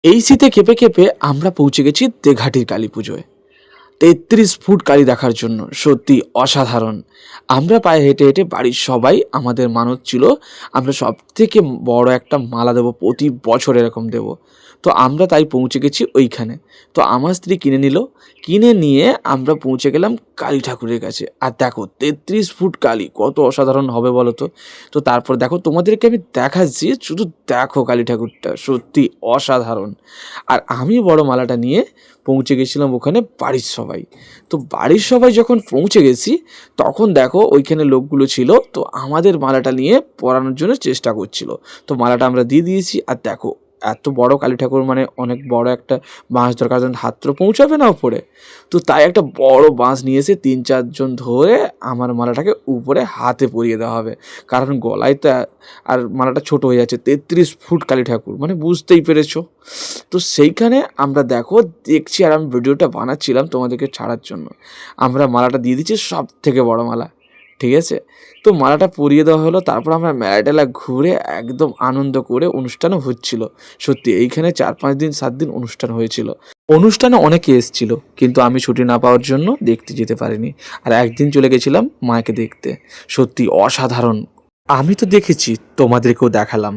এই শীতে কেঁপে কেঁপে আমরা পৌঁছে গেছি তেঘাটির কালী পুজোয়। ৩৩ ফুট কালী দেখার জন্য সত্যি অসাধারণ। আমরা পায়ে হেঁটে হেঁটে বাড়ির সবাই, আমাদের মানত ছিল আমরা সব থেকে বড় একটা মালা দেবো, প্রতি বছর এরকম দেবো। তো আমরা তাই পৌঁছে গেছি ওইখানে। তো আমার স্ত্রী কিনে নিল, কিনে নিয়ে আমরা পৌঁছে গেলাম কালী ঠাকুরের কাছে। আর দেখো ৩৩ ফুট কালী কত অসাধারণ হবে বলো তো। তো তারপর দেখো তোমাদেরকে আমি দেখাচ্ছি, শুধু দেখো কালী ঠাকুরটা সত্যি অসাধারণ। আর আমি বড় মালাটা নিয়ে পৌঁছে গেছিলাম ওখানে বাড়ির সবাই। তো বাড়ির সবাই যখন পৌঁছে গেছি তখন দেখো ওইখানে লোকগুলো ছিল, তো আমাদের মালাটা নিয়ে পরানোর জন্য চেষ্টা করছিল। তো মালাটা আমরা দিয়ে দিয়েছি। আর দেখো এত বড় কালী ঠাকুর মানে অনেক বড় একটা বাঁশ দরকার, কারণ হাত তো পৌঁছাবে না উপরে। তো তাই একটা বড় বাঁশ নিয়ে এসে ৩-৪ জন ধরে আমার মালাটাকে উপরে হাতে পরিয়ে দেওয়া হবে, কারণ গলায় তো আর মালাটা ছোট হয়ে যাচ্ছে। ৩৩ ফুট কালী ঠাকুর মানে বুঝতেই পেরেছো। তো সেইখানে আমরা দেখো দেখছি, আর আমি ভিডিওটা বানাচ্ছিলাম তোমাদেরকে ছাড়ার জন্য। আমরা মালাটা দিয়ে দিচ্ছি, সব থেকে বড় মালা, ঠিক আছে। তো মালাটা পরিয়ে দেওয়া হলো, তারপর আমরা মেলা টেলা ঘুরে একদম আনন্দ করে অনুষ্ঠানও হচ্ছিল। সত্যি এইখানে ৪-৫ দিন ৭ দিন অনুষ্ঠান হয়েছিল। অনুষ্ঠানে অনেকে এসেছিল, কিন্তু আমি ছুটি না পাওয়ার জন্য দেখতে যেতে পারিনি। আর একদিন চলে গেছিলাম মাকে দেখতে। সত্যি অসাধারণ। আমি তো দেখেছি, তোমাদেরকেও দেখালাম।